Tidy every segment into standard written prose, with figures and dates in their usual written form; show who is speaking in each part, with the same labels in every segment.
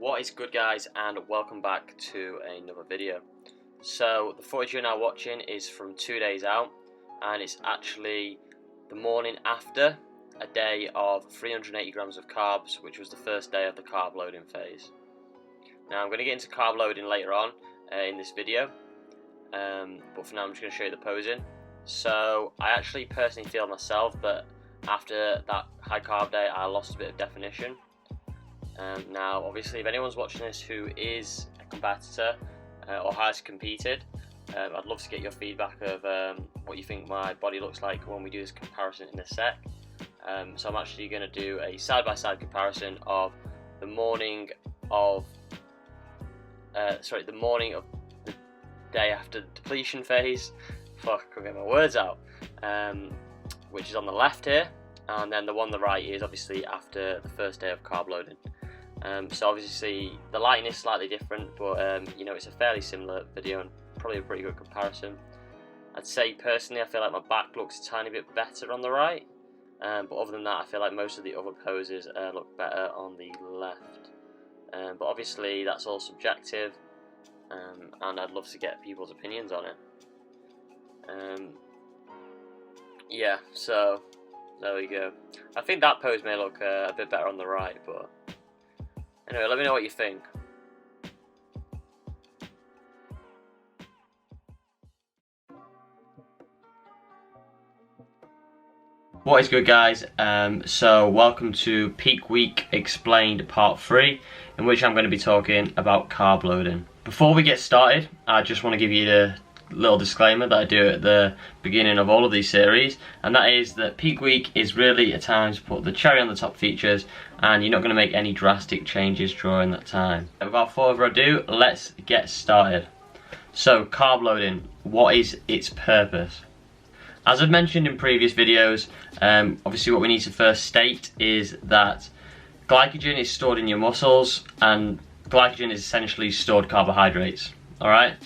Speaker 1: What is good, guys, and welcome back to another video. So the footage you're now watching is from 2 days out, and it's actually the morning after a day of 380 grams of carbs, which was the first day of the carb loading phase. Now I'm going to get into carb loading later on in this video, but for now I'm just going to show you the posing. So I actually personally feel myself that after that high carb day I lost a bit of definition. Now obviously if anyone's watching this who is a competitor or has competed, I'd love to get your feedback of what you think my body looks like when we do this comparison in a sec. So I'm actually going to do a side-by-side comparison of the morning of the day after the depletion phase. Fuck, I can't get my words out. Which is on the left here, and then the one on the right is obviously after the first day of carb loading. So obviously the lighting is slightly different, but you know, it's a fairly similar video and probably a pretty good comparison. I'd say personally I feel like my back looks a tiny bit better on the right, but other than that I feel like most of the other poses look better on the left. But obviously that's all subjective, and I'd love to get people's opinions on it. Yeah, so there we go. I think that pose may look a bit better on the right, but anyway, let me know what you think. What is good, guys? So welcome to Peak Week Explained Part 3, in which I'm going to be talking about carb loading. Before we get started, I just want to give you a little disclaimer that I do at the beginning of all of these series, and that is that peak week is really a time to put the cherry on the top features, and you're not going to make any drastic changes during that time. Without further ado, let's get started. So carb loading, what is its purpose? As I've mentioned in previous videos, obviously what we need to first state is that glycogen is stored in your muscles, and glycogen is essentially stored carbohydrates. Alright?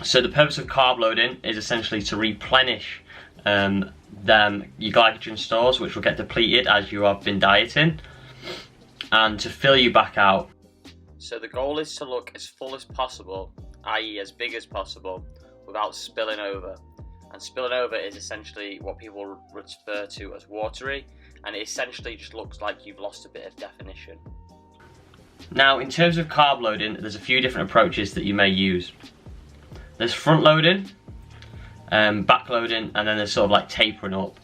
Speaker 1: So the purpose of carb loading is essentially to replenish your glycogen stores, which will get depleted as you have been dieting, and to fill you back out. So the goal is to look as full as possible, i.e. as big as possible, without spilling over. And spilling over is essentially what people refer to as watery, and it essentially just looks like you've lost a bit of definition. Now in terms of carb loading, there's a few different approaches that you may use. There's front loading, back loading, and then there's sort of like tapering up.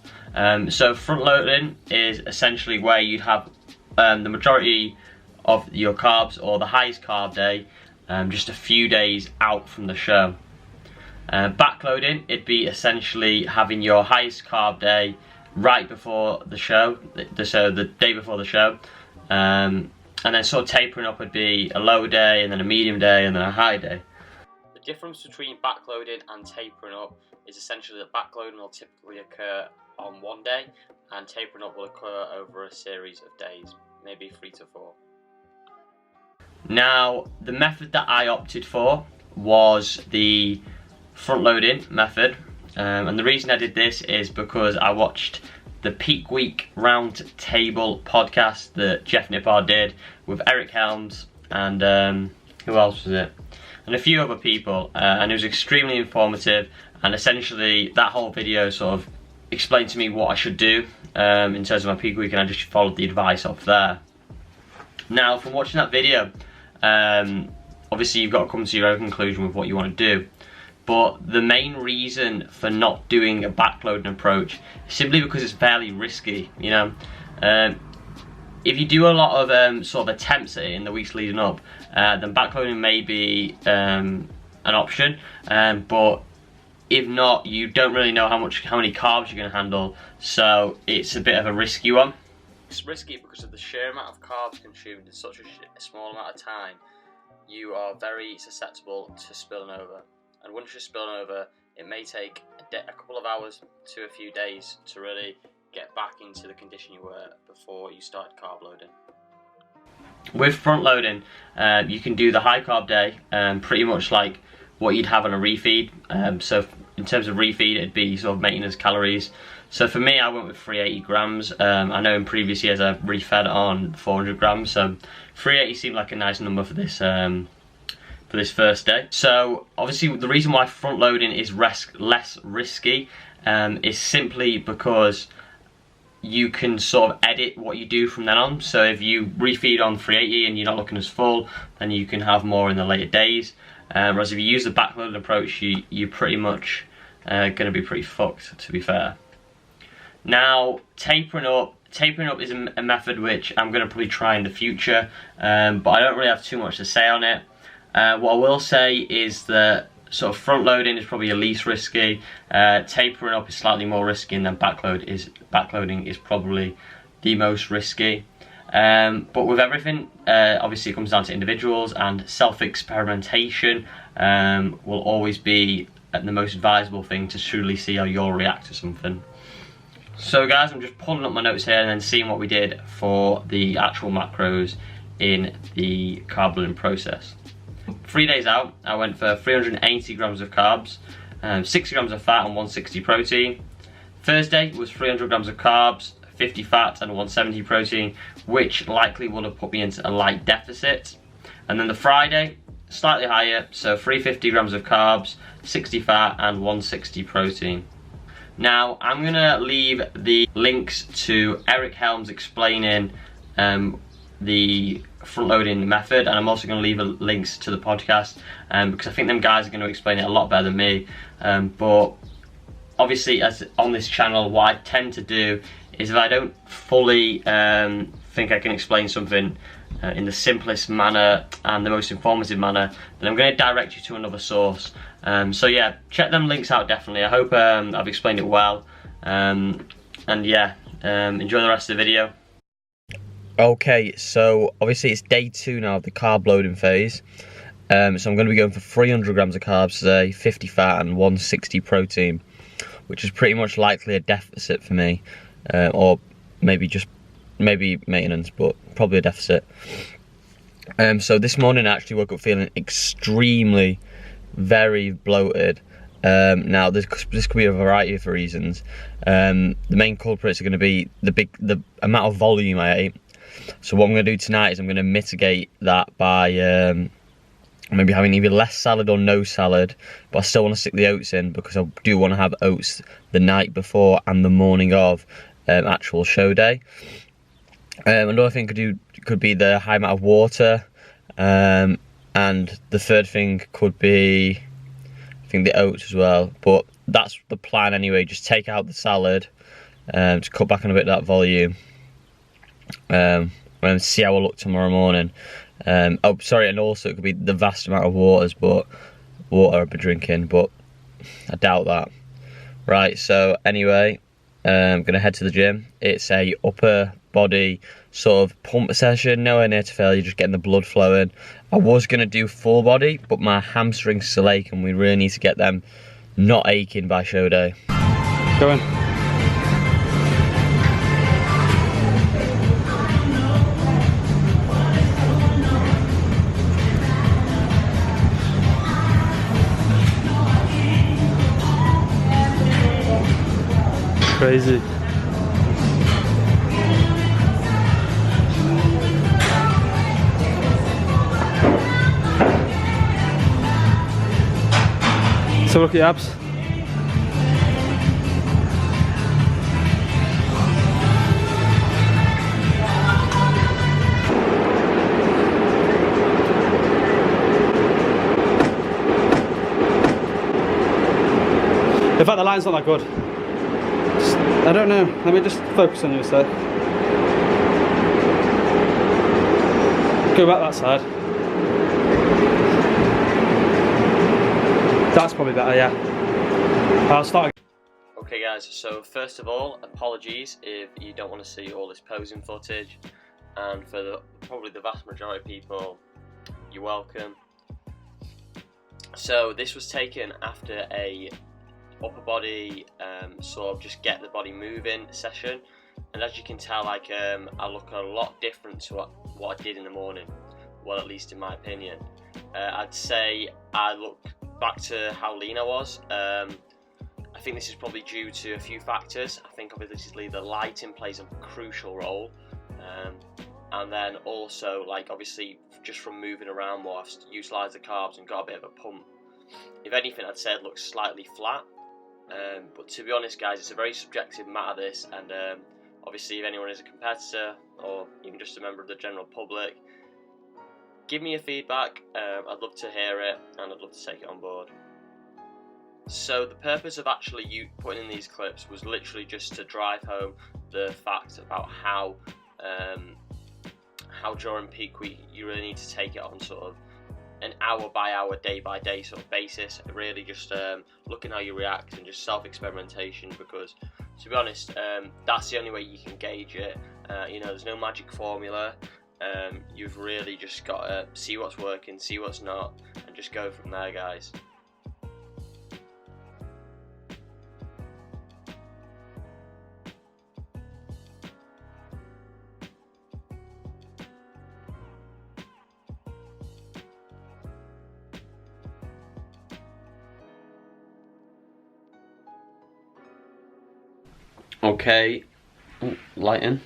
Speaker 1: So front loading is essentially where you'd have the majority of your carbs, or the highest carb day, just a few days out from the show. Back loading, it'd be essentially having your highest carb day right before the show, so the day before the show. And then sort of tapering up would be a low day, and then a medium day, and then a high day. The difference between backloading and tapering up is essentially that backloading will typically occur on one day, and tapering up will occur over a series of days, maybe 3 to 4. Now, the method that I opted for was the front loading method, and the reason I did this is because I watched the Peak Week Round Table podcast that Jeff Nippard did with Eric Helms and who else was it? And a few other people, and it was extremely informative, and essentially that whole video sort of explained to me what I should do in terms of my peak week, and I just followed the advice off there. Now from watching that video, obviously you've got to come to your own conclusion with what you want to do, but the main reason for not doing a backloading approach is simply because it's fairly risky, you know. If you do a lot of sort of attempts at it in the weeks leading up, then backloading may be an option, but if not, you don't really know how many carbs you're going to handle, so it's a bit of a risky one. It's risky because of the sheer amount of carbs consumed in such a small amount of time. You are very susceptible to spilling over, and once you're spilling over, it may take a couple of hours to a few days to really get back into the condition you were before you started carb loading. With front loading, you can do the high carb day pretty much like what you'd have on a refeed. So in terms of refeed, it'd be sort of maintenance calories. So for me, I went with 380 grams. I know in previous years I've refed on 400 grams, so 380 seemed like a nice number for this first day. So obviously the reason why front loading is less risky is simply because you can sort of edit what you do from then on. So if you refeed on 380 and you're not looking as full, then you can have more in the later days. Whereas if you use the backloading approach, you're pretty much going to be pretty fucked, to be fair. Now, tapering up is a method which I'm going to probably try in the future, but I don't really have too much to say on it. What I will say is that sort of front loading is probably the least risky. Tapering up is slightly more risky, and then backloading is probably the most risky. But with everything, obviously it comes down to individuals, and self-experimentation will always be the most advisable thing to truly see how you'll react to something. So guys, I'm just pulling up my notes here and then seeing what we did for the actual macros in the carb loading process. 3 days out, I went for 380 grams of carbs, 60 grams of fat and 160 protein. Thursday was 300 grams of carbs, 50 fat and 170 protein, which likely would have put me into a light deficit. And then the Friday, slightly higher, so 350 grams of carbs, 60 fat and 160 protein. Now, I'm gonna leave the links to Eric Helms explaining the front loading method, and I'm also going to leave links to the podcast because I think them guys are going to explain it a lot better than me. But obviously, as on this channel, what I tend to do is if I don't fully think I can explain something in the simplest manner and the most informative manner, then I'm going to direct you to another source. So yeah, check them links out definitely. I hope I've explained it well, and yeah, enjoy the rest of the video.
Speaker 2: Okay, so obviously it's day 2 now of the carb loading phase. So I'm going to be going for 300 grams of carbs today, 50 fat and 160 protein, which is pretty much likely a deficit for me, or maybe maintenance, but probably a deficit. So this morning I actually woke up feeling extremely, very bloated. Now this could be a variety of reasons. The main culprits are going to be the amount of volume I ate. So what I'm going to do tonight is I'm going to mitigate that by maybe having either less salad or no salad, but I still want to stick the oats in because I do want to have oats the night before and the morning of actual show day. Another thing could be the high amount of water, and the third thing could be, I think, the oats as well. But that's the plan anyway. Just take out the salad, to cut back on a bit of that volume. And see how I look tomorrow morning. Oh, sorry, and also it could be the vast amount of water I've been drinking, but I doubt that. Right, so anyway, I'm gonna head to the gym. It's a upper body sort of pump session, nowhere near to failure, just getting the blood flowing. I was gonna do full body, but my hamstrings still ache, and we really need to get them not aching by show day.
Speaker 3: Go in. Crazy. So look at your abs. In fact, the line's not that good. I don't know. Let me just focus on you a sec. Go back that side. That's probably better, yeah. I'll start.
Speaker 1: Okay guys, so first of all, apologies if you don't want to see all this posing footage, and for probably the vast majority of people, you're welcome. So this was taken after a upper body sort of just get the body moving session, and as you can tell, I look a lot different to what I did in the morning, well, at least in my opinion. I'd say I look back to how lean I was. I think this is probably due to a few factors. I think obviously the lighting plays a crucial role, and then also like obviously just from moving around more, I've utilised the carbs and got a bit of a pump. If anything, I'd say it looks slightly flat, but to be honest guys, it's a very subjective matter this, and obviously if anyone is a competitor or even just a member of the general public, give me your feedback. I'd love to hear it and I'd love to take it on board. So the purpose of actually putting in these clips was literally just to drive home the fact about how during peak week you really need to take it on sort of an hour by hour, day by day sort of basis. Really just looking how you react and just self-experimentation, because to be honest, that's the only way you can gauge it. You know, there's no magic formula. You've really just got to see what's working, see what's not, and just go from there, guys. Okay, lighting.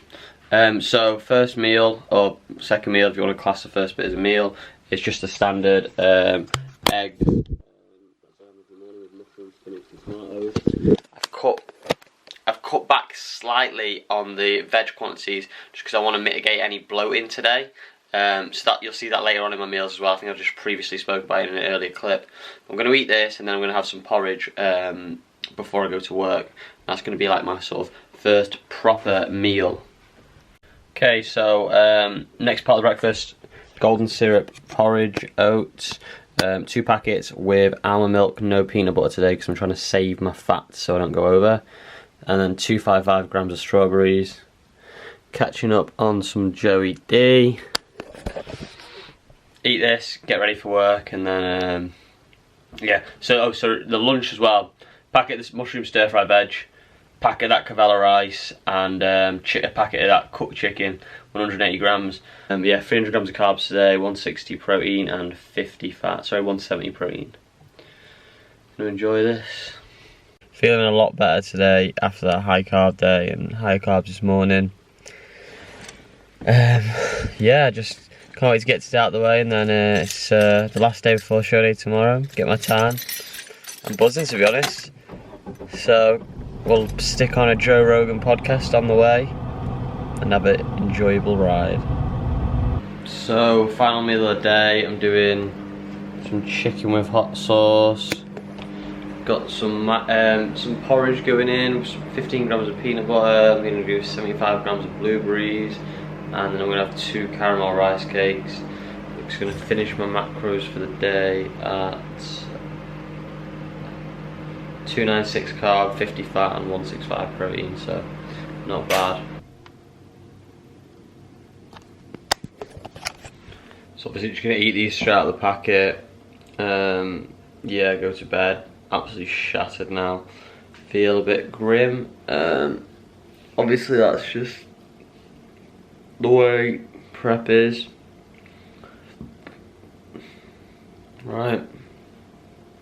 Speaker 1: So first meal, or second meal if you want to class the first bit as a meal, it's just a standard egg. I've cut back slightly on the veg quantities just because I want to mitigate any bloating today. So that you'll see that later on in my meals as well. I think I've just previously spoke about it in an earlier clip. I'm going to eat this and then I'm going to have some porridge before I go to work. That's going to be like my sort of first proper meal. Okay, so next part of the breakfast, golden syrup, porridge, oats, 2 packets with almond milk, no peanut butter today because I'm trying to save my fat so I don't go over. And then 255 grams of strawberries. Catching up on some Joey D. Eat this, get ready for work, and then yeah. So the lunch as well. Packet this mushroom stir fry veg, packet of that cavella rice, and a packet of that cooked chicken, 180 grams. Yeah, 300 grams of carbs today, 160 protein and 50 fat. Sorry, 170 protein. Gonna enjoy this.
Speaker 2: Feeling a lot better today after that high carb day and high carbs this morning. Yeah, just can't wait to get it out of the way, and then it's the last day before show day tomorrow. Get my tan. I'm buzzing, to be honest. So we'll stick on a Joe Rogan podcast on the way and have an enjoyable ride. So final meal of the day, I'm doing some chicken with hot sauce. Got some porridge going in, 15 grams of peanut butter. I'm going to do 75 grams of blueberries, and then I'm going to have 2 caramel rice cakes. I'm just going to finish my macros for the day at 296 carb, 50 fat and 165 protein, so not bad. So obviously just going to eat these straight out of the packet. Yeah, go to bed. Absolutely shattered now. Feel a bit grim. Obviously that's just the way prep is. Right.